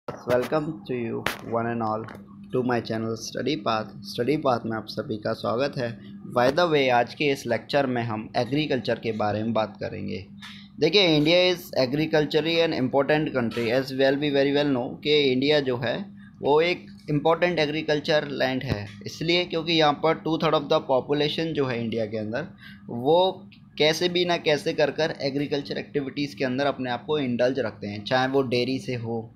Welcome to you one and all to my channel Study Path में आप सभी का स्वागत है। बाय द वे, आज के इस लेक्चर में हम एग्रीकल्चर के बारे में बात करेंगे। देखिए, India is agriculturally an important country as well be very well know कि इंडिया जो है वो एक इम्पोर्टेंट एग्रीकल्चर लैंड है, इसलिए क्योंकि यहाँ पर 2/3 ऑफ द पॉपुलेशन जो है इंडिया के अंदर वो कैसे भी ना कैसे कर कर एग्रीकल्चर एक्टिविटीज़ के अंदर अपने आप को इंडल्ज रखते हैं, चाहे वो डेयरी से हो,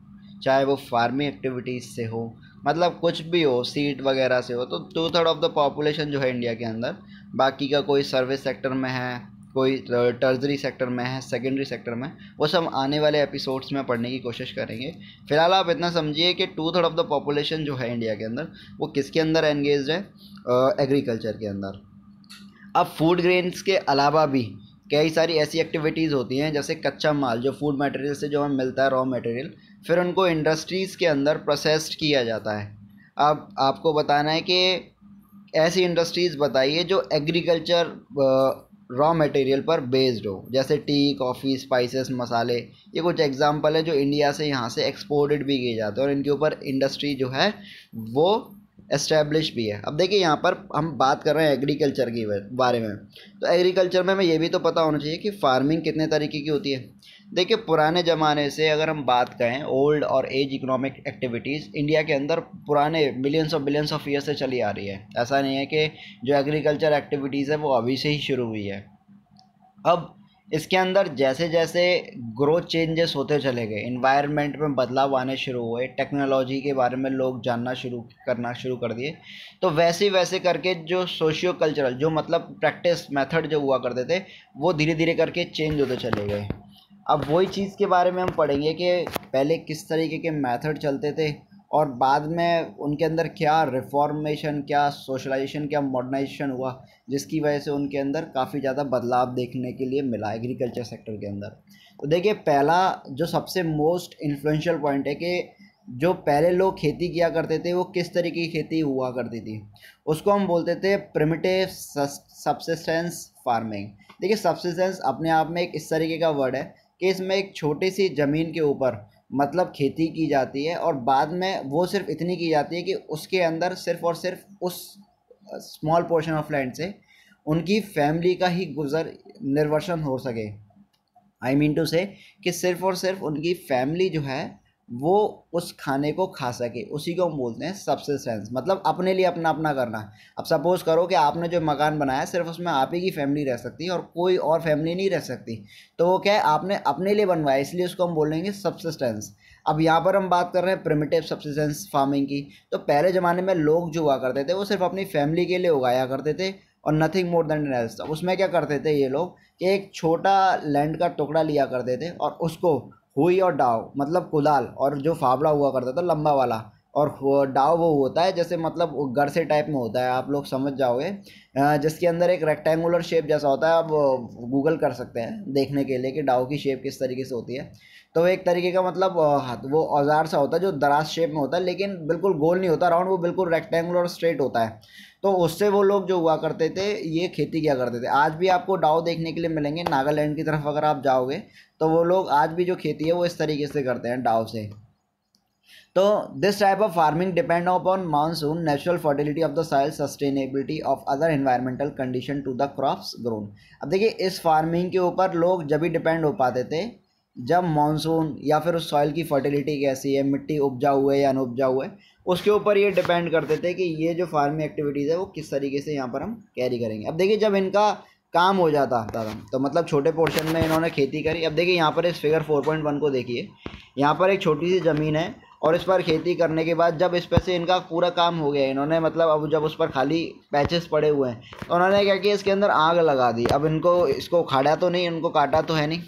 चाहे वो फार्मिंग एक्टिविटीज़ से हो, मतलब कुछ भी हो, सीड वगैरह से हो। तो 2/3 ऑफ द पॉपुलेशन जो है इंडिया के अंदर, बाकी का कोई सर्विस सेक्टर में है, कोई टर्जरी सेक्टर में है, सेकेंडरी सेक्टर में, वो सब आने वाले एपिसोड्स में पढ़ने की कोशिश करेंगे। फिलहाल आप इतना समझिए कि 2/3 ऑफ द पॉपुलेशन जो है इंडिया के अंदर वो किसके अंदर एंगेज है, एग्रीकल्चर के अंदर। अब फूड ग्रेन्स के अलावा भी कई सारी ऐसी एक्टिविटीज़ होती हैं, जैसे कच्चा माल जो फूड मटेरियल से जो हमें मिलता है, रॉ मटेरियल, फिर उनको इंडस्ट्रीज़ के अंदर प्रोसेस्ड किया जाता है। अब आपको बताना है कि ऐसी इंडस्ट्रीज़ बताइए जो एग्रीकल्चर रॉ मटेरियल पर बेस्ड हो, जैसे टी, कॉफ़ी, स्पाइसेस, मसाले। ये कुछ एग्जांपल है जो इंडिया से यहाँ से एक्सपोर्टेड भी किए जाते हैं और इनके ऊपर इंडस्ट्री जो है वो एस्टेब्लिश भी है। अब देखिए, यहाँ पर हम बात कर रहे हैं एग्रीकल्चर के बारे में, तो एग्रीकल्चर में हमें ये भी तो पता होना चाहिए कि फार्मिंग कितने तरीके की होती है। देखिए, पुराने ज़माने से अगर हम बात करें, ओल्ड और एज इकोनॉमिक एक्टिविटीज़ इंडिया के अंदर पुराने बिलियंस ऑफ ईयर से चली आ रही है। ऐसा नहीं है कि जो एग्रीकल्चर एक्टिविटीज़ है वो अभी से ही शुरू हुई है। अब इसके अंदर जैसे जैसे ग्रोथ चेंजेस होते चले गए, इन्वायरमेंट में बदलाव आने शुरू हुए, टेक्नोलॉजी के बारे में लोग जानना शुरू कर दिए, तो वैसे वैसे करके जो सोशियो कल्चरल, जो मतलब प्रैक्टिस मेथड जो हुआ करते थे, वो धीरे धीरे करके चेंज होते चले गए। अब वही चीज़ के बारे में हम पढ़ेंगे कि पहले किस तरीके के मेथड चलते थे और बाद में उनके अंदर क्या रिफॉर्मेशन, क्या सोशलाइजेशन, क्या मॉडर्नाइजेशन हुआ, जिसकी वजह से उनके अंदर काफ़ी ज़्यादा बदलाव देखने के लिए मिला एग्रीकल्चर सेक्टर के अंदर। तो देखिए, पहला जो सबसे मोस्ट इन्फ्लुएंशियल पॉइंट है कि जो पहले लोग खेती किया करते थे वो किस तरीके की खेती हुआ करती थी, उसको हम बोलते थे प्रिमिटिव सब्सिस्टेंस फार्मिंग। देखिए, सब्सिस्टेंस अपने आप में एक इस तरीके का वर्ड है कि इसमें एक छोटी सी ज़मीन के ऊपर मतलब खेती की जाती है और बाद में वो सिर्फ इतनी की जाती है कि उसके अंदर सिर्फ और सिर्फ उस स्मॉल पोर्शन ऑफ लैंड से उनकी फैमिली का ही गुजर निर्वसन हो सके। आई मीन टू से कि सिर्फ और सिर्फ उनकी फैमिली जो है वो उस खाने को खा सके, उसी को हम बोलते हैं सब्सिस्टेंस, मतलब अपने लिए अपना अपना करना। अब सपोज़ करो कि आपने जो मकान बनाया सिर्फ उसमें आप ही की फैमिली रह सकती है और कोई और फैमिली नहीं रह सकती, तो वो क्या है, आपने अपने लिए बनवाया, इसलिए उसको हम बोलेंगे सब्सिस्टेंस। अब यहाँ पर हम बात कर रहे हैं प्रिमिटिव सब्सिस्टेंस फार्मिंग की। तो पहले ज़माने में लोग जो हुआ करते थे वो सिर्फ अपनी फैमिली के लिए उगाया करते थे और नथिंग मोर देन एल्स। अब उसमें क्या करते थे ये लोग कि एक छोटा लैंड का टुकड़ा लिया करते थे और उसको हुई और डाव, मतलब कुदाल, और जो फावड़ा हुआ करता था लंबा वाला, और डाव वो होता है जैसे मतलब गरसे टाइप में होता है, आप लोग समझ जाओगे, जिसके अंदर एक रेक्टेंगुलर शेप जैसा होता है। आप गूगल कर सकते हैं देखने के लिए कि डाव की शेप किस तरीके से होती है। तो एक तरीके का मतलब वो औजार सा होता है जो दराज शेप में होता है, लेकिन बिल्कुल गोल नहीं होता राउंड, वो बिल्कुल रेक्टेंगुलर और स्ट्रेट होता है। तो उससे वो लोग जो हुआ करते थे ये खेती किया करते थे। आज भी आपको डाव देखने के लिए मिलेंगे, नागालैंड की तरफ अगर आप जाओगे तो वो लोग आज भी जो खेती है वो इस तरीके से करते हैं, डाव से। तो this type of farming depend upon monsoon, natural fertility of the soil, sustainability of other environmental condition to the crops grown. अब देखिए, इस फार्मिंग के ऊपर लोग जब भी डिपेंड हो पाते थे जब मानसून या फिर उस सॉइल की फर्टिलिटी कैसी है, मिट्टी उपजाऊ है या अनउपजाऊ है, उसके ऊपर ये डिपेंड करते थे कि ये जो फार्मिंग एक्टिविटीज़ है वो किस तरीके से यहाँ पर हम कैरी करेंगे। अब देखिए, जब इनका काम हो जाता था तो मतलब छोटे पोर्शन में इन्होंने खेती करी। अब देखिए, यहाँ पर इस फिगर 4.1 को देखिए, यहाँ पर एक छोटी सी ज़मीन है और इस पर खेती करने के बाद जब इस पर से इनका पूरा काम हो गया, इन्होंने मतलब अब जब उस पर खाली पैचेस पड़े हुए हैं तो उन्होंने क्या किया, इसके अंदर आग लगा दी। अब इनको इसको उखाड़ा तो नहीं, इनको काटा तो है नहीं,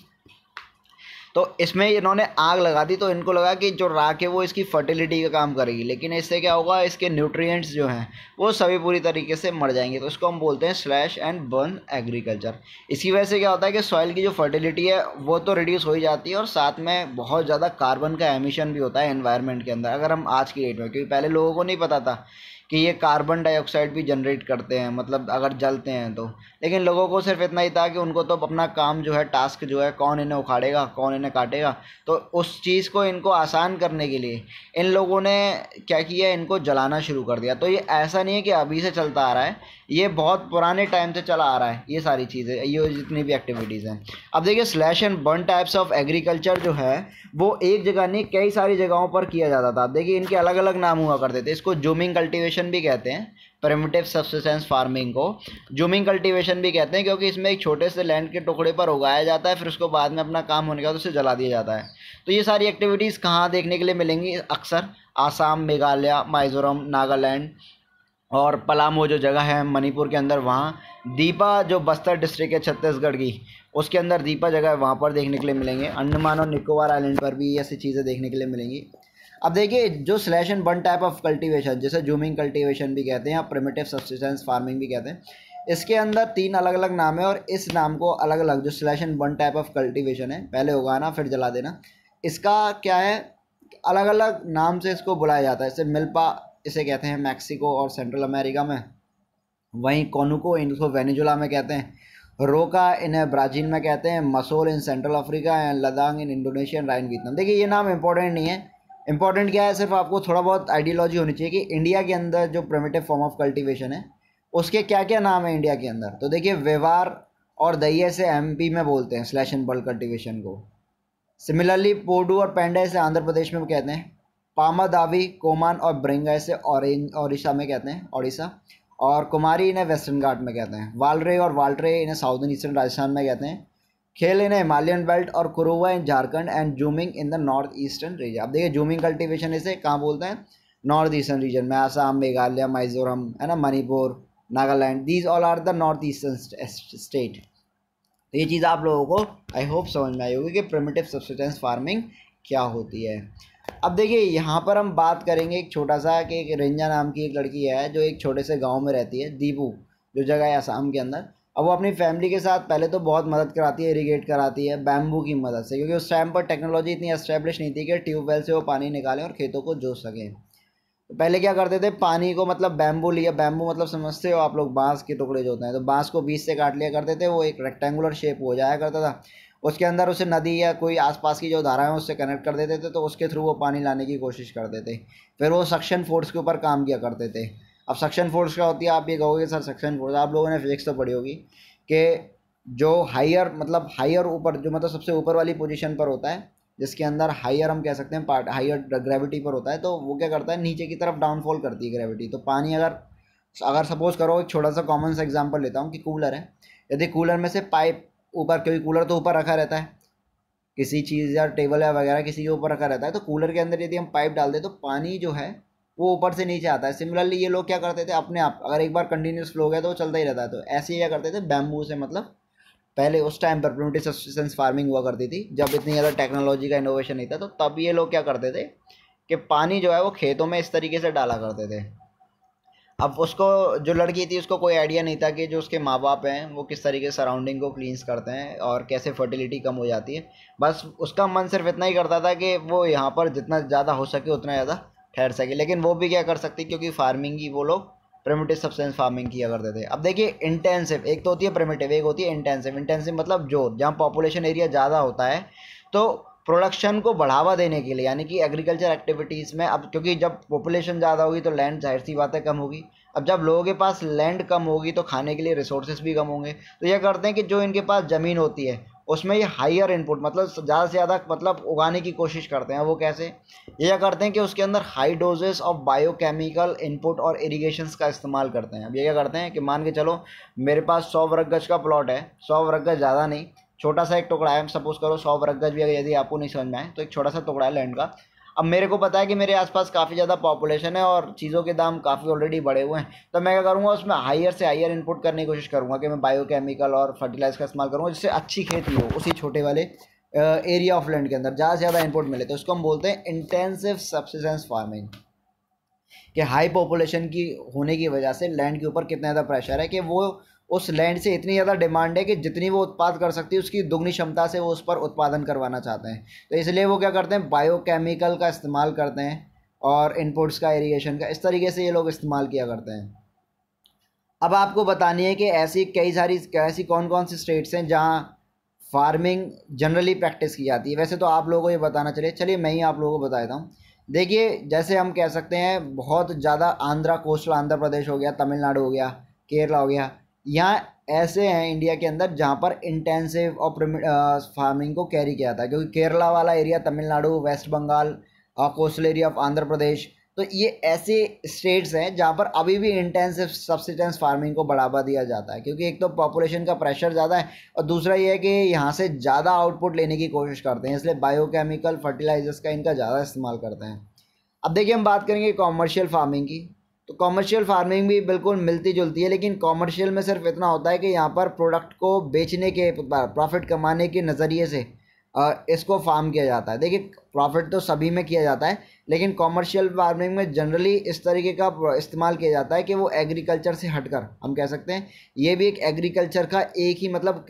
तो इसमें इन्होंने आग लगा दी। तो इनको लगा कि जो राख है वो इसकी फर्टिलिटी का काम करेगी, लेकिन इससे क्या होगा, इसके न्यूट्रिएंट्स जो हैं वो सभी पूरी तरीके से मर जाएंगे। तो इसको हम बोलते हैं स्लैश एंड बर्न एग्रीकल्चर। इसी वजह से क्या होता है कि सॉइल की जो फर्टिलिटी है वो तो रिड्यूस हो ही जाती है और साथ में बहुत ज़्यादा कार्बन का एमिशन भी होता है एनवायरनमेंट के अंदर। अगर हम आज की डेट में, क्योंकि पहले लोगों को नहीं पता था कि ये कार्बन डाइऑक्साइड भी जनरेट करते हैं, मतलब अगर जलते हैं तो। लेकिन लोगों को सिर्फ इतना ही था कि उनको तो अपना काम जो है, टास्क जो है, कौन इन्हें उखाड़ेगा, कौन इन्हें काटेगा। तो उस चीज़ को इनको आसान करने के लिए इन लोगों ने क्या किया, इनको जलाना शुरू कर दिया। तो ये ऐसा नहीं है कि अभी से चलता आ रहा है, ये बहुत पुराने टाइम से चला आ रहा है ये सारी चीज़ें, ये जितनी भी एक्टिविटीज़ हैं। अब देखिए slash and burn types of agriculture जो है वो एक जगह नहीं कई सारी जगहों पर किया जाता था। देखिए इनके अलग अलग नाम हुआ करते थे। इसको जूमिंग कल्टीवेशन भी कहते हैं, प्रिमिटिव सब्सिस्टेंस फार्मिंग को जूमिंग कल्टीवेशन भी कहते हैं, क्योंकि इसमें एक छोटे से लैंड के टुकड़े पर उगाया जाता है, फिर उसको बाद में अपना काम होने के बाद उसे जला दिया जाता है। तो ये सारी एक्टिविटीज़ कहाँ देखने के लिए मिलेंगी अक्सर, आसाम, मेघालय, मिजोरम, नागालैंड और पलामू जो जगह है मणिपुर के अंदर, वहाँ दीपा जो बस्तर डिस्ट्रिक्ट है छत्तीसगढ़ की, उसके अंदर दीपा जगह है, वहाँ पर देखने के लिए मिलेंगे। अंडमान और निकोबार आइलैंड पर भी ऐसी चीज़ें देखने के लिए मिलेंगी। अब देखिए जो slash and burn type of cultivation, जैसे जूमिंग कल्टीवेशन भी कहते हैं या प्रिमिटिव सब्सिस्टेंस फार्मिंग भी कहते हैं, इसके अंदर 3 अलग अलग नाम है और इस नाम को अलग अलग, जो slash and burn type of cultivation है, पहले उगाना फिर जला देना, इसका क्या है, अलग अलग नाम से इसको बुलाया जाता है। जैसे मिल्पा इसे कहते हैं मैक्सिको और सेंट्रल अमेरिका में, वहीं कोनुको इनको वेनेजुला में कहते हैं, रोका इन्हें ब्राज़ील में कहते हैं, masole in central Africa and ladang in Indonesia and ray Vietnam. देखिए ये नाम इंपॉर्टेंट नहीं है, इंपॉर्टेंट क्या है, सिर्फ आपको थोड़ा बहुत आइडियोलॉजी होनी चाहिए कि इंडिया के अंदर जो प्रिमिटिव फॉर्म ऑफ कल्टीवेशन है उसके क्या क्या नाम है इंडिया के अंदर। तो देखिए व्यवहार और दहिये से एमपी में बोलते हैं स्लैश एंड बर्न कल्टीवेशन को। सिमिलरली पोडू और पेंडा से आंध्र प्रदेश में कहते हैं, पामा दावी, कोमान और ब्रिंगा से ऑरेंज ओडिशा में कहते हैं, ओडिशा, और कुमारी इन्हें वेस्टर्न घाट में कहते हैं, वालरे और वाल्ट्रे इन्हें साउदर्न ईस्टर्न राजस्थान में कहते हैं, खेल इन्हें हिमालयन बेल्ट और Kuruwa in Jharkhand and jhuming in the north eastern region. अब देखिए जूमिंग कल्टीवेशन इसे कहाँ बोलते हैं, नॉर्थ ईस्टर्न रीजन में, आसाम, मेघालय, मिजोरम है ना, Manipur, Nagaland, these all are the north eastern state. तो ये चीज़ आप लोगों को आई होप समझ में आई होगी कि प्रिमिटिव सब्सिस्टेंस फार्मिंग क्या होती है। अब देखिए यहाँ पर हम बात करेंगे एक छोटा सा कि एक रिंजा नाम की एक लड़की है जो एक छोटे से गांव में रहती है, दीपू जो जगह है आसाम के अंदर। अब वो अपनी फैमिली के साथ पहले तो बहुत मदद कराती है, इरीगेट कराती है बैम्बू की मदद से, क्योंकि उस टाइम पर टेक्नोलॉजी इतनी एस्टेब्लिश नहीं थी कि ट्यूबवेल से वो पानी निकालें और खेतों को जोत सकें। तो पहले क्या करते थे, पानी को मतलब बैम्बू लिया, बैम्बू मतलब समझते हो आप लोग, बांस के टुकड़े जो होते हैं, तो बांस को बीच से काट लिया करते थे, वो एक रेक्टेंगुलर शेप हो जाया करता था, उसके अंदर उसे नदी या कोई आसपास की जो धाराएं उससे कनेक्ट कर देते थे, तो उसके थ्रू वो पानी लाने की कोशिश करते थे। फिर वो सक्शन फोर्स के ऊपर काम किया करते थे। अब सक्शन फोर्स क्या होती है, आप ये कहोगे सर सक्शन फोर्स, आप लोगों ने फिजिक्स तो पढ़ी होगी कि जो हायर मतलब हायर ऊपर, जो मतलब सबसे ऊपर वाली पोजीशन पर होता है, जिसके अंदर हायर हम कह सकते हैं पार्ट, हायर ग्रेविटी पर होता है, तो वो क्या करता है, नीचे की तरफ डाउनफॉल करती है ग्रेविटी। तो पानी अगर अगर सपोज करो, एक छोटा सा कॉमन सा एग्जांपल लेता हूँ कि कूलर है, यदि कूलर में से पाइप ऊपर, क्योंकि कूलर तो ऊपर रखा रहता है, किसी चीज़ या टेबल या वगैरह किसी के ऊपर रखा रहता है, तो कूलर के अंदर यदि हम पाइप डाल दें तो पानी जो है वो ऊपर से नीचे आता है। सिमिलरली ये लोग क्या करते थे, अपने आप अगर एक बार कंटिन्यूस फ्लो हो गया तो वो चलता ही रहता है। तो ऐसे ही क्या करते थे, बैम्बू से, मतलब पहले उस टाइम पर प्रिमिटिव सब्सिस्टेंस फार्मिंग हुआ करती थी जब इतनी ज़्यादा टेक्नोलॉजी का इनोवेशन नहीं था, तो तब ये लोग क्या करते थे कि पानी जो है वो खेतों में इस तरीके से डाला करते थे। अब उसको, जो लड़की थी, उसको कोई आइडिया नहीं था कि जो उसके माँ बाप हैं वो किस तरीके से सराउंडिंग को क्लींस करते हैं और कैसे फर्टिलिटी कम हो जाती है। बस उसका मन सिर्फ इतना ही करता था कि वो यहाँ पर जितना ज़्यादा हो सके उतना ज़्यादा ठहर सके। लेकिन वो भी क्या कर सकती, क्योंकि फार्मिंग की वो लोग प्रिमिटिव सब्सिस्टेंस फार्मिंग किया करते थे। अब देखिए इंटेंसिव, एक तो होती है प्रिमिटिव, एक होती है इंटेंसिव। इंटेंसिव मतलब जो जहाँ पॉपुलेशन एरिया ज़्यादा होता है, तो प्रोडक्शन को बढ़ावा देने के लिए, यानी कि एग्रीकल्चर एक्टिविटीज़ में, अब क्योंकि जब पॉपुलेशन ज़्यादा होगी तो लैंड जाहिर सी बात है कम होगी। अब जब लोगों के पास लैंड कम होगी तो खाने के लिए रिसोर्सेज भी कम होंगे। तो ये करते हैं कि जो इनके पास ज़मीन होती है उसमें ये हायर इनपुट, मतलब ज़्यादा से ज़्यादा मतलब उगाने की कोशिश करते हैं। वो कैसे, ये क्या करते हैं कि उसके अंदर high doses of biochemical input और इरीगेशंस का इस्तेमाल करते हैं। अब ये क्या करते हैं कि मान के चलो मेरे पास 100 वर्ग गज का प्लॉट है, 100 वर्ग गज ज़्यादा नहीं, छोटा सा एक टुकड़ा है, सपोज करो 100 वर्ग गज भी, अगर यदि आपको नहीं समझ में आए तो एक छोटा सा टुकड़ा है लैंड का। अब मेरे को पता है कि मेरे आसपास काफ़ी ज़्यादा पॉपुलेशन है और चीज़ों के दाम काफ़ी ऑलरेडी बढ़े हुए हैं, तो मैं क्या करूँगा, उसमें हायर से हायर इनपुट करने की कोशिश करूँगा कि मैं बायोकेमिकल और फर्टिलाइजर का इस्तेमाल करूँगा, जिससे अच्छी खेती हो उसी छोटे वाले एरिया ऑफ लैंड के अंदर, ज़्यादा से ज़्यादा इनपुट मिले। तो उसको हम बोलते हैं इंटेंसिव सब्सिस्टेंस फार्मिंग, कि हाई पॉपुलेशन की होने की वजह से लैंड के ऊपर कितना ज़्यादा प्रेशर है कि वो उस लैंड से इतनी ज़्यादा डिमांड है कि जितनी वो उत्पाद कर सकती है उसकी दुगनी क्षमता से वो उस पर उत्पादन करवाना चाहते हैं। तो इसलिए वो क्या करते हैं, बायोकेमिकल का इस्तेमाल करते हैं और इनपुट्स का, इरिगेशन का, इस तरीके से ये लोग इस्तेमाल किया करते हैं। अब आपको बतानी है कि ऐसी कौन कौन सी स्टेट्स हैं जहाँ फार्मिंग जनरली प्रैक्टिस की जाती है। वैसे तो आप लोगों को ये बताना चलिए मैं ही आप लोगों को बता देता हूँ। देखिए, जैसे हम कह सकते हैं बहुत ज़्यादा कोस्टल आंध्र प्रदेश हो गया, तमिलनाडु हो गया, केरला हो गया, यहाँ ऐसे हैं इंडिया के अंदर जहाँ पर इंटेंसिव और फार्मिंग को कैरी किया जाता है, क्योंकि केरला वाला area, Tamil Nadu, west Bengal, coastal area of Andhra Pradesh, तो ये ऐसे स्टेट्स हैं जहाँ पर अभी भी इंटेंसिव सब्सिस्टेंस फार्मिंग को बढ़ावा दिया जाता है, क्योंकि एक तो पॉपुलेशन का प्रेशर ज़्यादा है और दूसरा ये है कि यहाँ से ज़्यादा आउटपुट लेने की कोशिश करते हैं, इसलिए बायोकेमिकल फर्टिलाइजर्स का इनका ज़्यादा इस्तेमाल करते हैं। अब देखिए, हम बात करेंगे कॉमर्शियल फार्मिंग की, तो कॉमर्शियल फार्मिंग भी बिल्कुल मिलती जुलती है, लेकिन कॉमर्शियल में सिर्फ इतना होता है कि यहाँ पर प्रोडक्ट को बेचने के, प्रॉफिट कमाने के नज़रिए से इसको फार्म किया जाता है। देखिए, प्रॉफिट तो सभी में किया जाता है, लेकिन कॉमर्शियल फार्मिंग में जनरली इस तरीके का इस्तेमाल किया जाता है कि वो एग्रीकल्चर से हटकर, हम कह सकते हैं ये भी एक एग्रीकल्चर का एक ही मतलब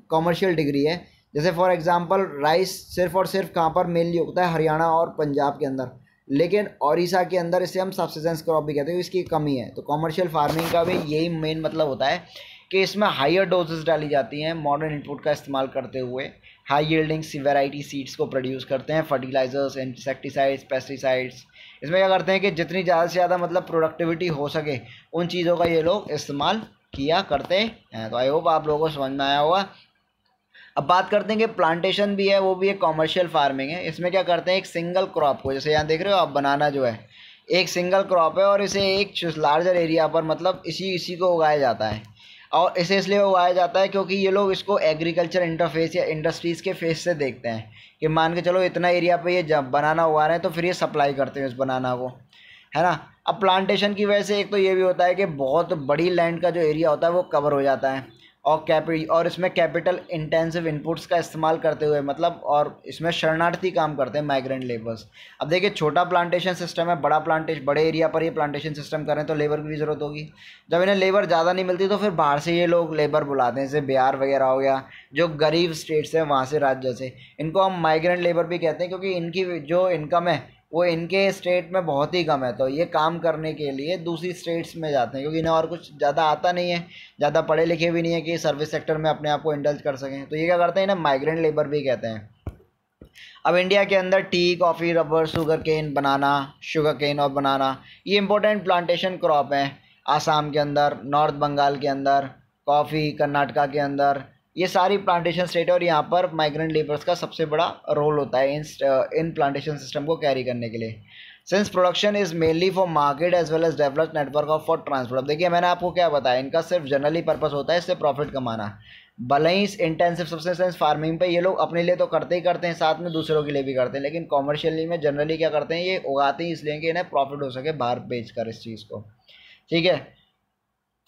कॉमर्शियल डिग्री है। जैसे फॉर एग्जांपल राइस सिर्फ और सिर्फ कहाँ पर मेनली उगता है, हरियाणा और पंजाब के अंदर, लेकिन ओडिशा के अंदर इसे हम सब्सिस्टेंस क्रॉप भी कहते हैं, इसकी कमी है। तो कॉमर्शियल फार्मिंग का भी यही मेन मतलब होता है कि इसमें हायर डोजेस डाली जाती हैं मॉडर्न इनपुट का इस्तेमाल करते हुए, हाई यील्डिंग वैरायटी सीड्स को प्रोड्यूस करते हैं, फर्टिलाइजर्स, इंसेक्टिसाइड्स, पेस्टिसाइड्स। इसमें क्या करते हैं कि जितनी ज़्यादा से ज़्यादा मतलब प्रोडक्टिविटी हो सके उन चीज़ों का ये लोग इस्तेमाल किया करते हैं। तो आई होप आप लोगों को समझ में आया होगा। अब बात करते हैं कि प्लांटेशन भी है, वो भी एक कॉमर्शियल फार्मिंग है। इसमें क्या करते हैं, एक सिंगल क्रॉप को, जैसे यहाँ देख रहे हो आप, बनाना जो है एक सिंगल क्रॉप है और इसे एक लार्जर एरिया पर मतलब इसी को उगाया जाता है। और इसे इसलिए उगाया जाता है क्योंकि ये लोग इसको एग्रीकल्चर इंटरफेस या इंडस्ट्रीज़ के फेस से देखते हैं कि मान के चलो इतना एरिया पे ये जब बनाना उगा रहे हैं तो फिर ये सप्लाई करते हैं इस बनाना को, है ना। अब प्लांटेशन की वजह से एक तो ये भी होता है कि बहुत बड़ी लैंड का जो एरिया होता है वो कवर हो जाता है, और इसमें कैपिटल इंटेंसिव इनपुट्स का इस्तेमाल करते हुए मतलब, और इसमें शरणार्थी काम करते हैं माइग्रेंट लेबर्स। अब देखिए, छोटा प्लांटेशन सिस्टम है, बड़े एरिया पर ये प्लांटेशन सिस्टम करें तो लेबर की भी ज़रूरत होगी। जब इन्हें लेबर ज़्यादा नहीं मिलती तो फिर बाहर से ये लोग लेबर बुलाते हैं, जैसे बिहार वगैरह हो गया, जो गरीब स्टेट्स हैं वहाँ से, राज्य से, इनको हम माइग्रेंट लेबर भी कहते हैं, क्योंकि इनकी जो इनकम है वो इनके स्टेट में बहुत ही कम है, तो ये काम करने के लिए दूसरी स्टेट्स में जाते हैं, क्योंकि इन्हें और कुछ ज़्यादा आता नहीं है, ज़्यादा पढ़े लिखे भी नहीं है कि सर्विस सेक्टर में अपने आप को इंडल्ज कर सकें। तो ये क्या करते हैं, इन्हें माइग्रेंट लेबर भी कहते हैं। अब इंडिया के अंदर tea, coffee, rubber, sugar cane और बनाना ये इंपॉर्टेंट प्लांटेशन क्रॉप हैं। आसाम के अंदर, नॉर्थ बंगाल के अंदर, कॉफ़ी कर्नाटका के अंदर, ये सारी प्लांटेशन स्टेट है और यहाँ पर माइग्रेंट लेबर्स का सबसे बड़ा रोल होता है इन प्लांटेशन सिस्टम को कैरी करने के लिए। Since production is mainly for market as well as developed network of for transport. अब देखिए, मैंने आपको क्या बताया, इनका सिर्फ जनरली पर्पस होता है इससे प्रॉफिट कमाना। भले ही इंटेंसिव सब्सिस्टेंस फार्मिंग पे ये लोग अपने लिए तो करते ही करते हैं, साथ में दूसरों के लिए भी करते हैं, लेकिन कॉमर्शियली में जनरली क्या करते हैं, ये उगाते ही इसलिए कि इन्हें प्रॉफिट हो सके बाहर बेच कर इस चीज़ को, ठीक है।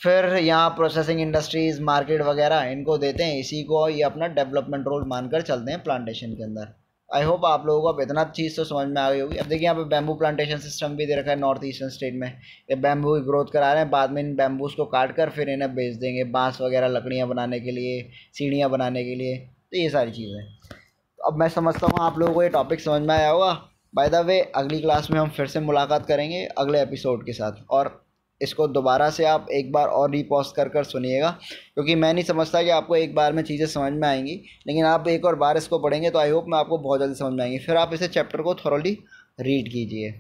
फिर यहाँ प्रोसेसिंग इंडस्ट्रीज़, मार्केट वगैरह इनको देते हैं, इसी को ये अपना डेवलपमेंट रोल मानकर चलते हैं प्लांटेशन के अंदर। आई होप आप लोगों को अब इतना चीज़ तो समझ में आ गई होगी। अब देखिए, यहाँ पे बैम्बू प्लांटेशन सिस्टम भी दे रखा है नॉर्थ ईस्टर्न स्टेट में। ये बैम्बू की ग्रोथ करा रहे हैं, बाद में इन बैम्बूज को काट कर फिर इन्हें बेच देंगे बांस वगैरह, लकड़ियाँ बनाने के लिए, सीढ़ियाँ बनाने के लिए, तो ये सारी चीज़ें। अब मैं समझता हूँ आप लोगों को ये टॉपिक समझ में आया होगा। बाय द वे, अगली क्लास में हम फिर से मुलाकात करेंगे अगले एपिसोड के साथ, और इसको दोबारा से आप एक बार और रीपॉज कर सुनिएगा, क्योंकि मैं नहीं समझता कि आपको एक बार में चीज़ें समझ में आएंगी, लेकिन आप एक और बार इसको पढ़ेंगे तो आई होप मैं आपको बहुत जल्दी समझ में आएंगी। फिर आप इसे चैप्टर को थॉरोली रीड कीजिए।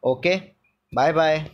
Okay, bye bye.